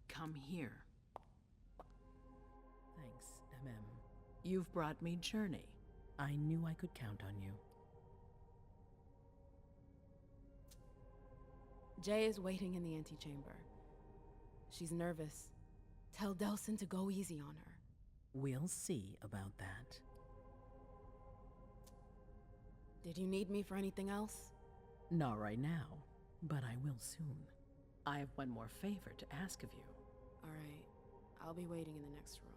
Come here. Thanks, MM. You've brought me Journey. I knew I could count on you. Jay is waiting in the antechamber. She's nervous. Tell Delsin to go easy on her. We'll see about that. Did you need me for anything else? Not right now, but I will soon. I have one more favor to ask of you. All right. I'll be waiting in the next room.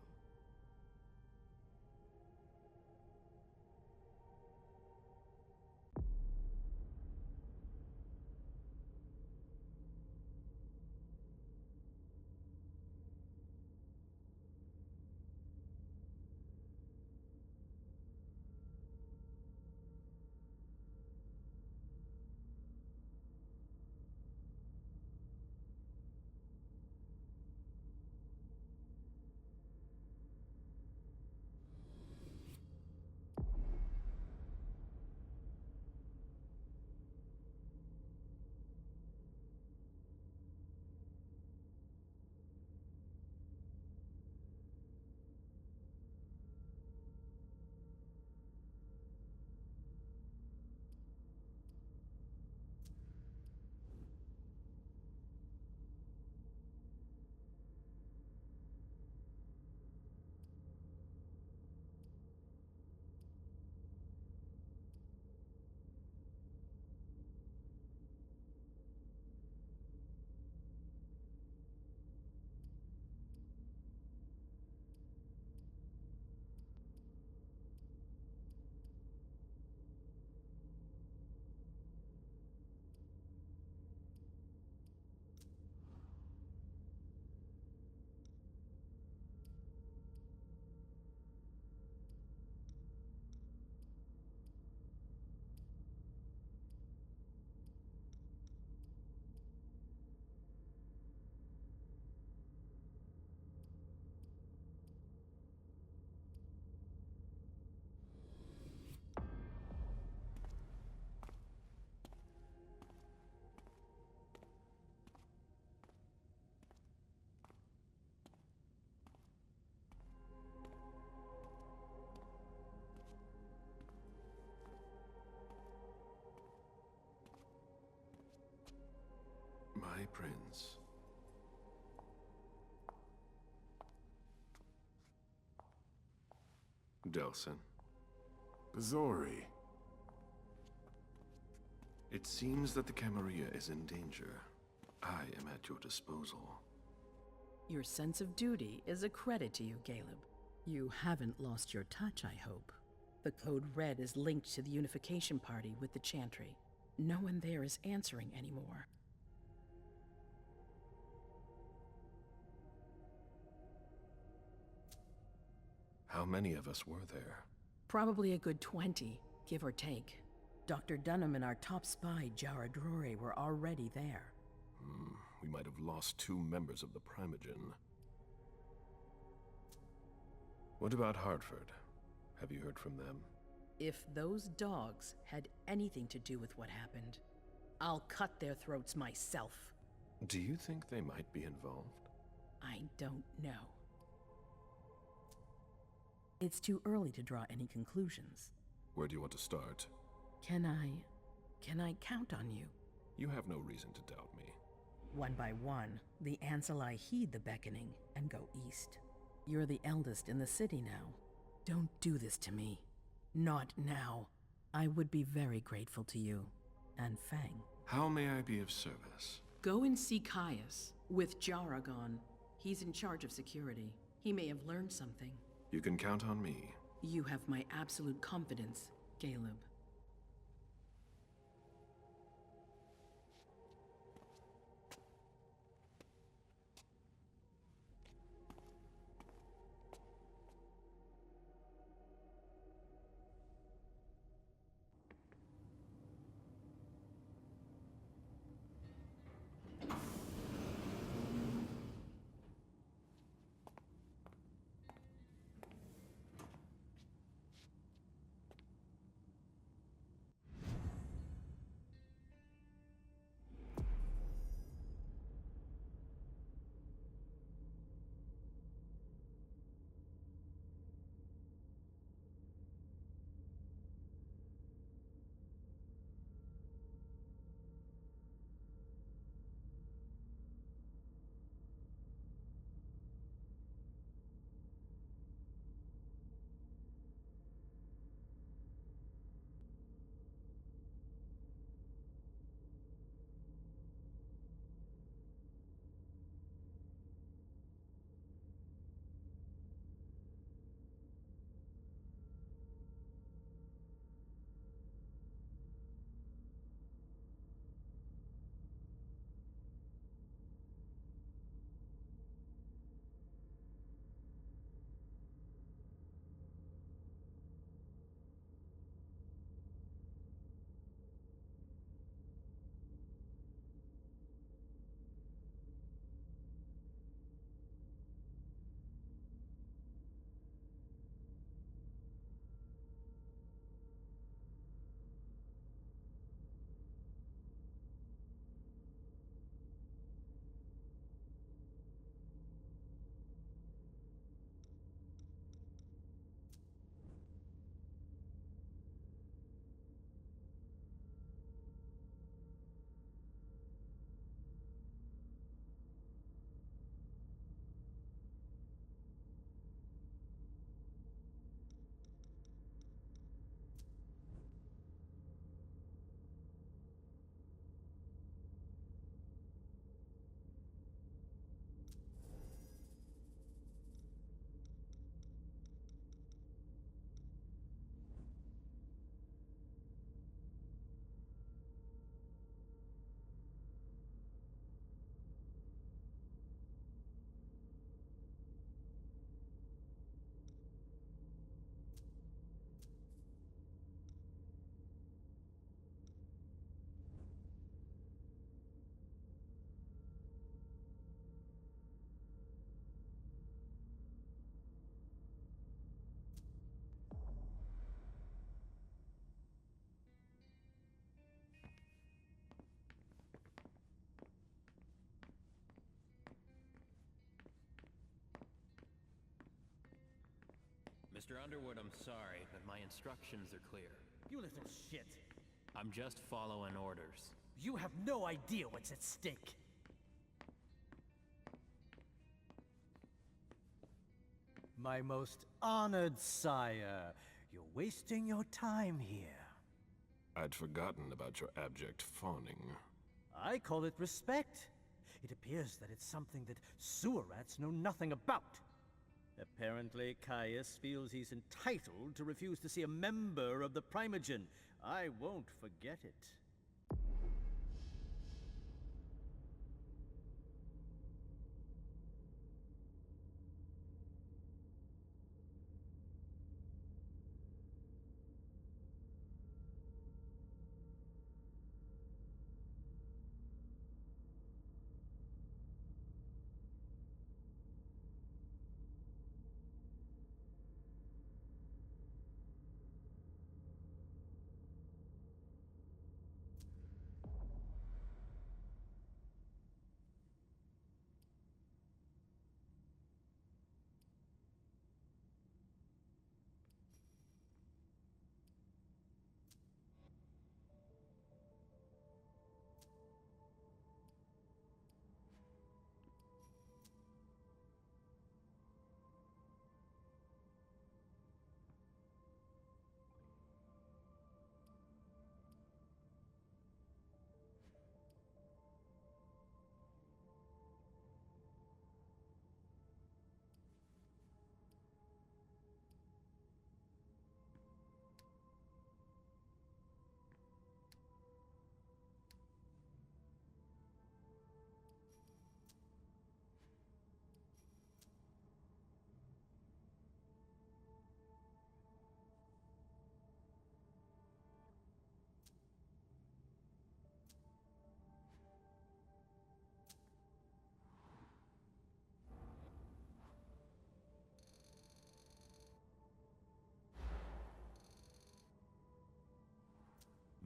My prince. Delsin. Zori. It seems that the Camarilla is in danger. I am at your disposal. Your sense of duty is a credit to you, Galeb. You haven't lost your touch, I hope. The code red is linked to the unification party with the Chantry. No one there is answering anymore. How many of us were there? Probably a good 20, give or take. Dr. Dunham and our top spy, Jara Drore, were already there. We might have lost 2 members of the Primogen. What about Hartford? Have you heard from them? If those dogs had anything to do with what happened, I'll cut their throats myself. Do you think they might be involved? I don't know. It's too early to draw any conclusions. Where do you want to start? Can I count on you? You have no reason to doubt me. One by one, the Ancilai heed the beckoning and go east. You're the eldest in the city now. Don't do this to me. Not now. I would be very grateful to you. And Fang. How may I be of service? Go and see Caius, with Jara gone. He's in charge of security. He may have learned something. You can count on me. You have my absolute confidence, Galeb. Mr. Underwood, I'm sorry, but my instructions are clear. You little shit. I'm just following orders. You have no idea what's at stake. My most honored sire, you're wasting your time here. I'd forgotten about your abject fawning. I call it respect. It appears that it's something that sewer rats know nothing about. Apparently, Caius feels he's entitled to refuse to see a member of the Primogen. I won't forget it.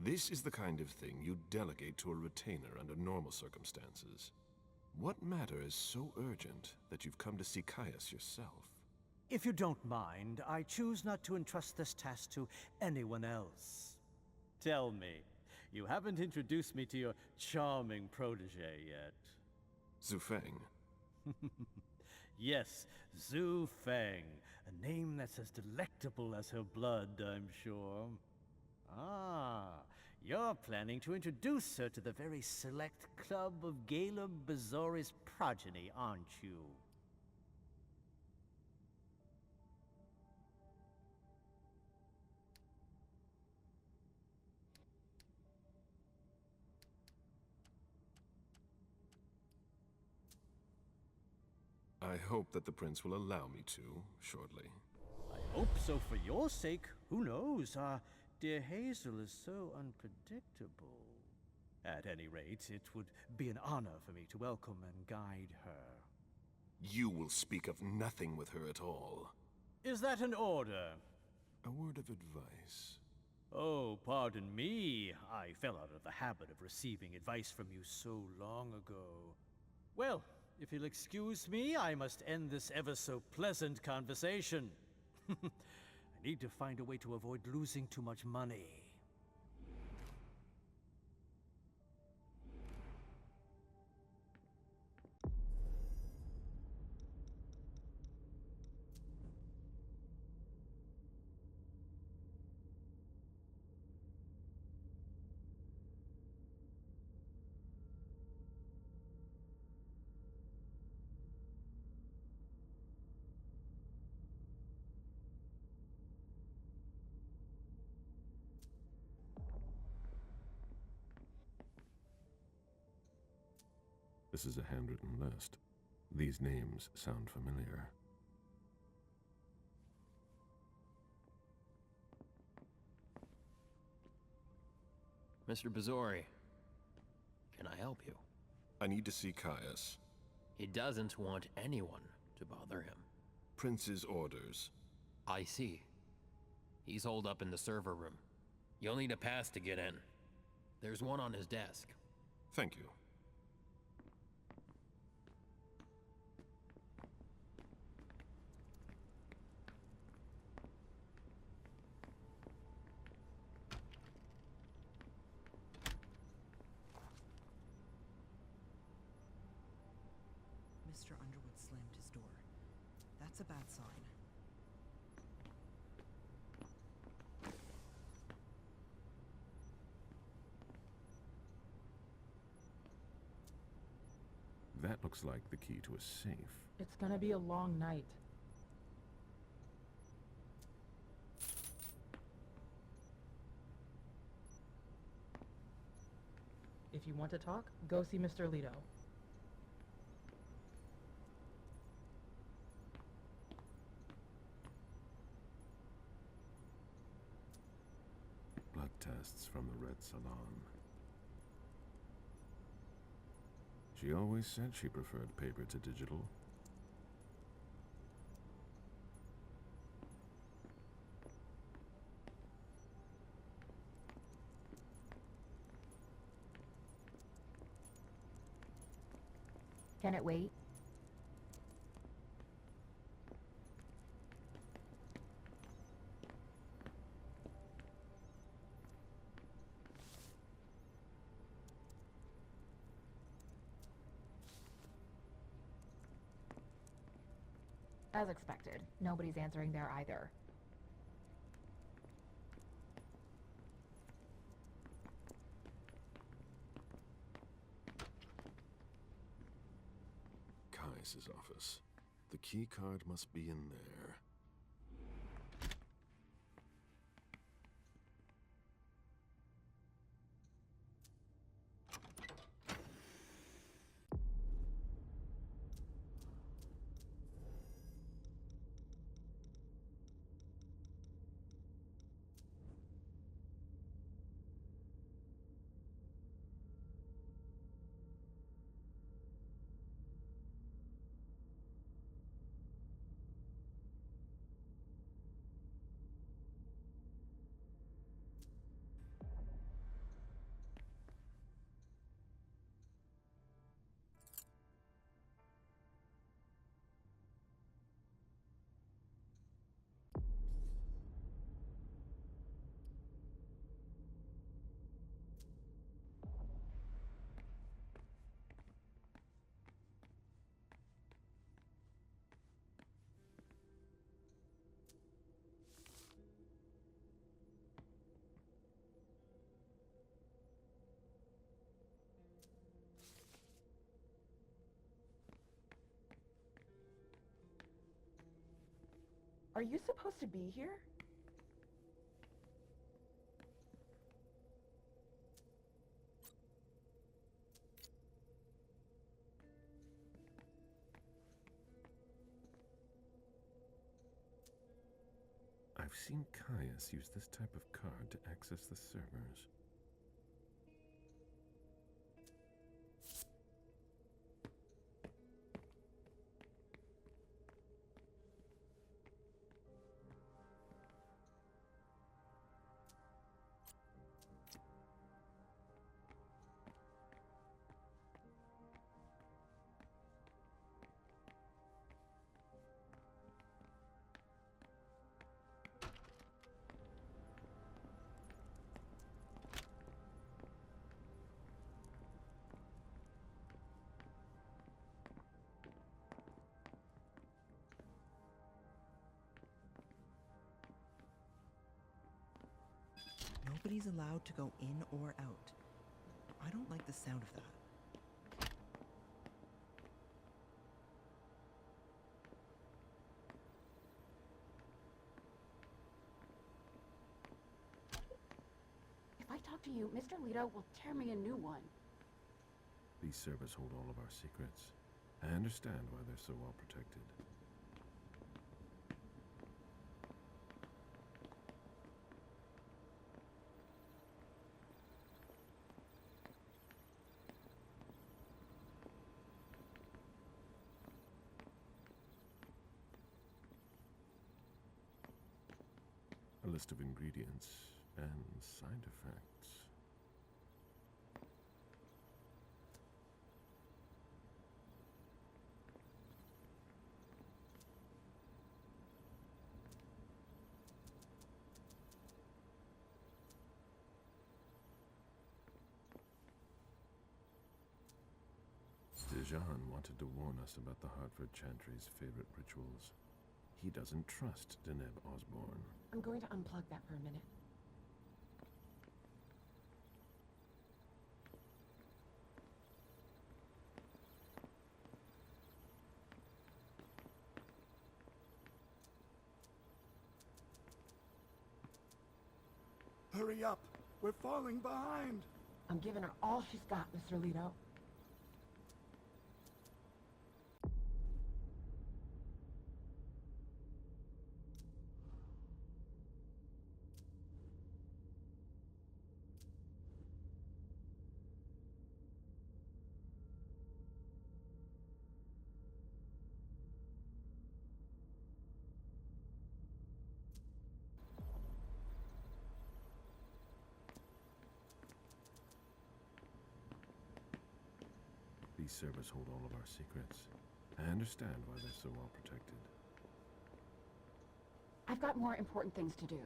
This is the kind of thing you delegate to a retainer under normal circumstances. What matter is so urgent that you've come to see Caius yourself? If you don't mind, I choose not to entrust this task to anyone else. Tell me, you haven't introduced me to your charming protege yet. Zhu Feng. Yes, Zhu Feng, a name that's as delectable as her blood, I'm sure. Ah, you're planning to introduce her to the very select club of GALEB Bazori's progeny, aren't you? I hope that the prince will allow me to, shortly. I hope so for your sake. Who knows? Dear Hazel is so unpredictable. At any rate, it would be an honor for me to welcome and guide her. You will speak of nothing with her at all. Is that an order? A word of advice. Oh, pardon me. I fell out of the habit of receiving advice from you so long ago. Well, if you'll excuse me, I must end this ever so pleasant conversation. I need to find a way to avoid losing too much money. This is a handwritten list. These names sound familiar. Mr. Bazori, can I help you? I need to see Caius. He doesn't want anyone to bother him. Prince's orders. I see. He's holed up in the server room. You'll need a pass to get in. There's one on his desk. Thank you. That's a bad sign. That looks like the key to a safe. It's gonna be a long night. If you want to talk, go see Mr. Leto. Blood tests from the Red Salon. She always said she preferred paper to digital. Can it wait? As expected, nobody's answering there either. Kai's office. The key card must be in there. Are you supposed to be here? I've seen Caius use this type of card to access the servers. Nobody's allowed to go in or out. I don't like the sound of that. If I talk to you, Mr. Leto will tear me a new one. These servers hold all of our secrets. I understand why they're so well protected. A list of ingredients and side effects. Dijon wanted to warn us about the Hartford Chantry's favorite rituals. He doesn't trust Deneb Osborne. I'm going to unplug that for a minute. Hurry up! We're falling behind! I'm giving her all she's got, Mr. Leto. These servers hold all of our secrets. I understand why they're so well protected. I've got more important things to do.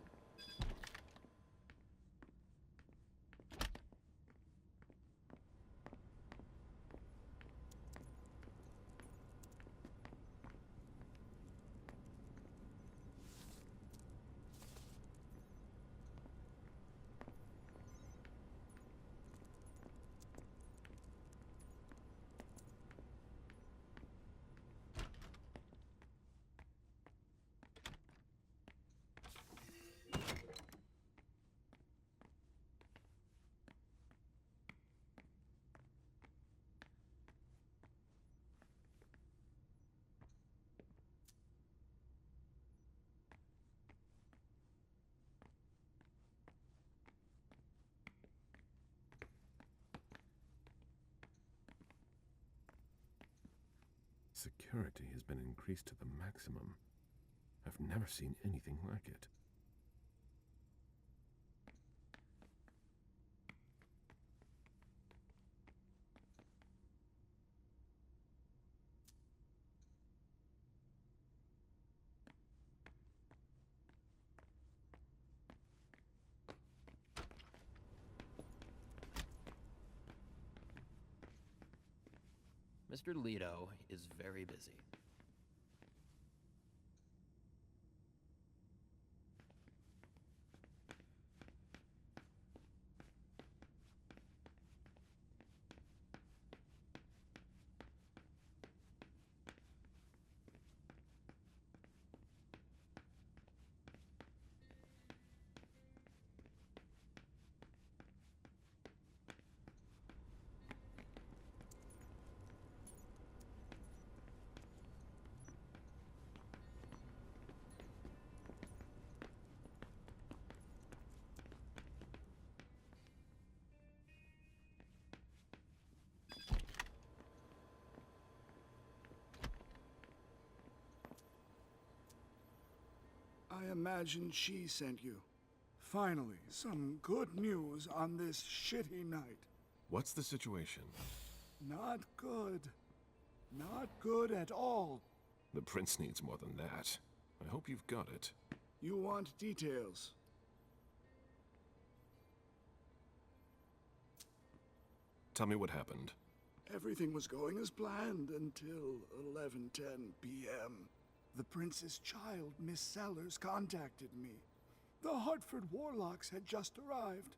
Security has been increased to the maximum. I've never seen anything like it. Mr. Leto is very busy. I imagine she sent you. Finally, some good news on this shitty night. What's the situation? Not good. Not good at all. The prince needs more than that. I hope you've got it. You want details. Tell me what happened. Everything was going as planned until 11:10 p.m. The prince's child, Miss Sellers, contacted me. The Hartford Warlocks had just arrived.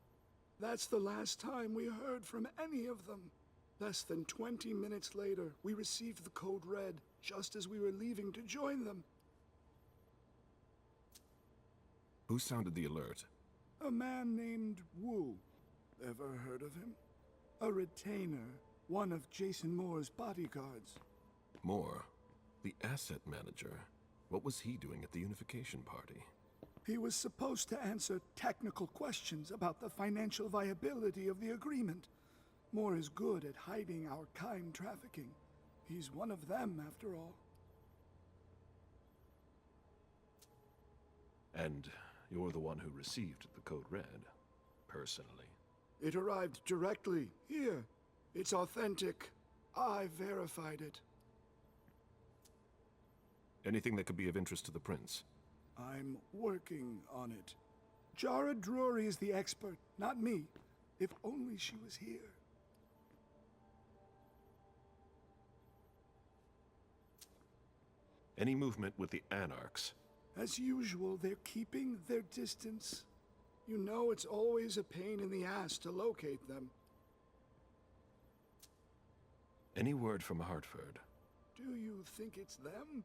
That's the last time we heard from any of them. Less than 20 minutes later, we received the code red, just as we were leaving to join them. Who sounded the alert? A man named Wu. Ever heard of him? A retainer, one of Jason Moore's bodyguards. Moore? The asset manager. What was he doing at the unification party? He was supposed to answer technical questions about the financial viability of the agreement. Moore is good at hiding our kind trafficking. He's one of them, after all. And you're the one who received the code red, personally. It arrived directly, here. It's authentic. I verified it. Anything that could be of interest to the prince? I'm working on it. Jara Drury is the expert, not me. If only she was here. Any movement with the Anarchs? As usual, they're keeping their distance. You know it's always a pain in the ass to locate them. Any word from Hartford? Do you think it's them?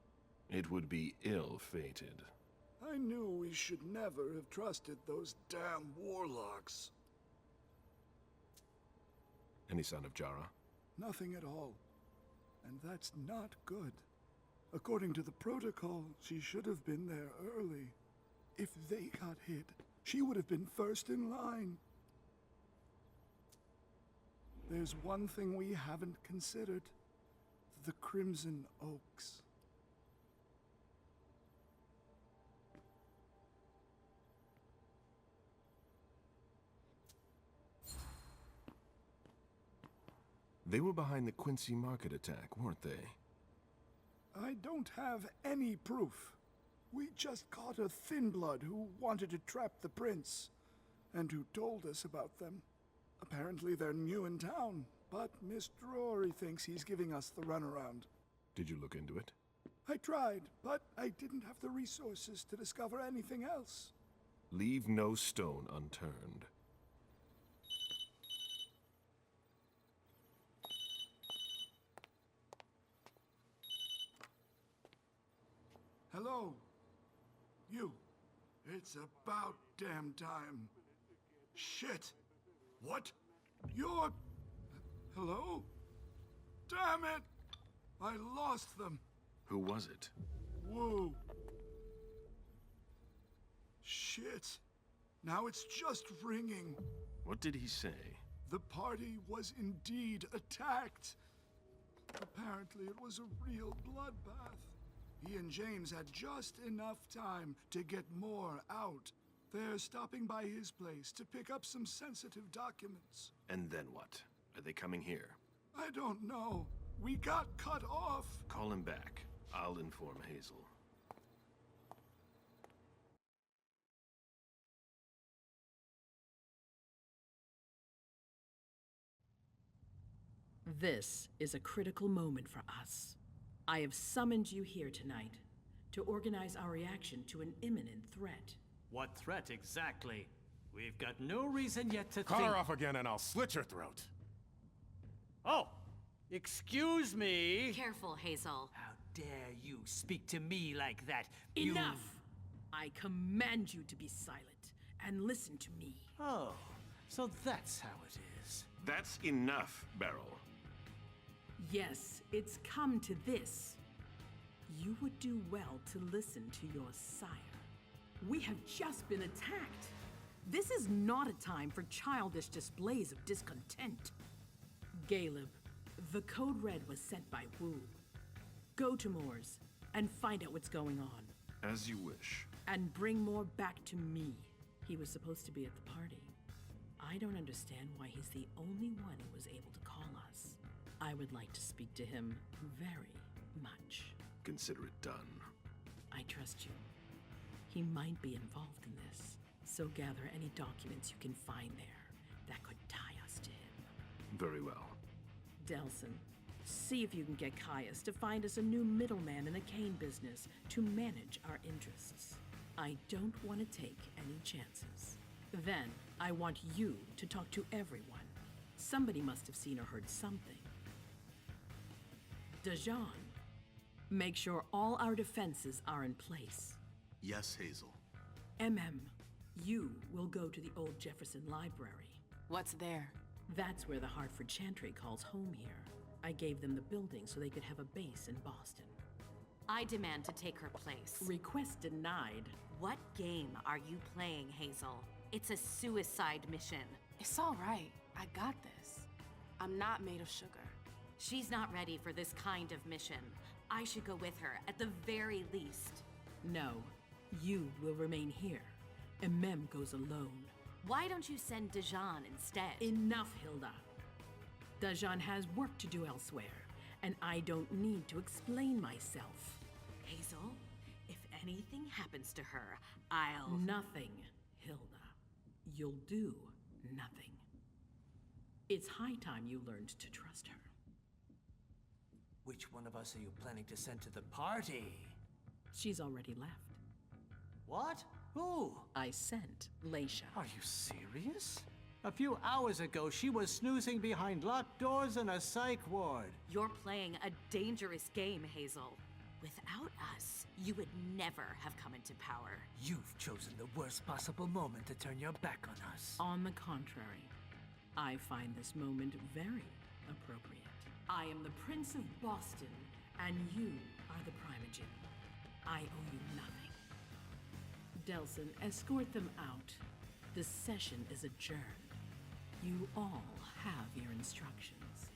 It would be ill-fated. I knew we should never have trusted those damn warlocks. Any sign of Jara? Nothing at all. And that's not good. According to the protocol, she should have been there early. If they got hit, she would have been first in line. There's one thing we haven't considered. The Crimson Oaks. They were behind the Quincy Market attack, weren't they? I don't have any proof. We just caught a thin blood who wanted to trap the prince, and who told us about them. Apparently they're new in town, but Mr. Rory thinks he's giving us the runaround. Did you look into it? I tried, but I didn't have the resources to discover anything else. Leave no stone unturned. Hello? You. It's about damn time. Shit. What? You're... Hello? Damn it! I lost them. Who was it? Woo. Shit. Now it's just ringing. What did he say? The party was indeed attacked. Apparently it was a real bloodbath. He and James had just enough time to get more out. They're stopping by his place to pick up some sensitive documents. And then what? Are they coming here? I don't know. We got cut off. Call him back. I'll inform Hazel. This is a critical moment for us. I have summoned you here tonight to organize our reaction to an imminent threat. What threat exactly? We've got no reason yet to Cut think... her off again and I'll slit your throat. Oh! Excuse me! Careful, Hazel. How dare you speak to me like that? You... Enough! I command you to be silent and listen to me. Oh, so that's how it is. That's enough, Beryl. Yes, it's come to this. You would do well to listen to your sire. We have just been attacked. This is not a time for childish displays of discontent. Galeb, the code red was sent by Wu. Go to Moore's and find out what's going on. As you wish. And bring Moore back to me. He was supposed to be at the party. I don't understand why he's the only one who was able to call us. I would like to speak to him very much. Consider it done. I trust you. He might be involved in this, so gather any documents you can find there that could tie us to him. Very well. Delson, see if you can get Caius to find us a new middleman in the cane business to manage our interests. I don't want to take any chances. Then, I want you to talk to everyone. Somebody must have seen or heard something. Dajan, make sure all our defenses are in place. Yes, Hazel. You will go to the old Jefferson Library. What's there? That's where the Hartford Chantry calls home here. I gave them the building so they could have a base in Boston. I demand to take her place. Request denied. What game are you playing, Hazel? It's a suicide mission. It's all right. I got this. I'm not made of sugar. She's not ready for this kind of mission. I should go with her, at the very least. No, you will remain here. Goes alone. Why don't you send Dajan instead? Enough, Hilda. Dajan has work to do elsewhere, and I don't need to explain myself. Hazel, if anything happens to her, I'll... Nothing, Hilda. You'll do nothing. It's high time you learned to trust her. Which one of us are you planning to send to the party? She's already left. What? Who? I sent Leisha. Are you serious? A few hours ago, she was snoozing behind locked doors in a psych ward. You're playing a dangerous game, Hazel. Without us, you would never have come into power. You've chosen the worst possible moment to turn your back on us. On the contrary, I find this moment very appropriate. I am the Prince of Boston, and you are the Primogen. I owe you nothing. Delsin, escort them out. The session is adjourned. You all have your instructions.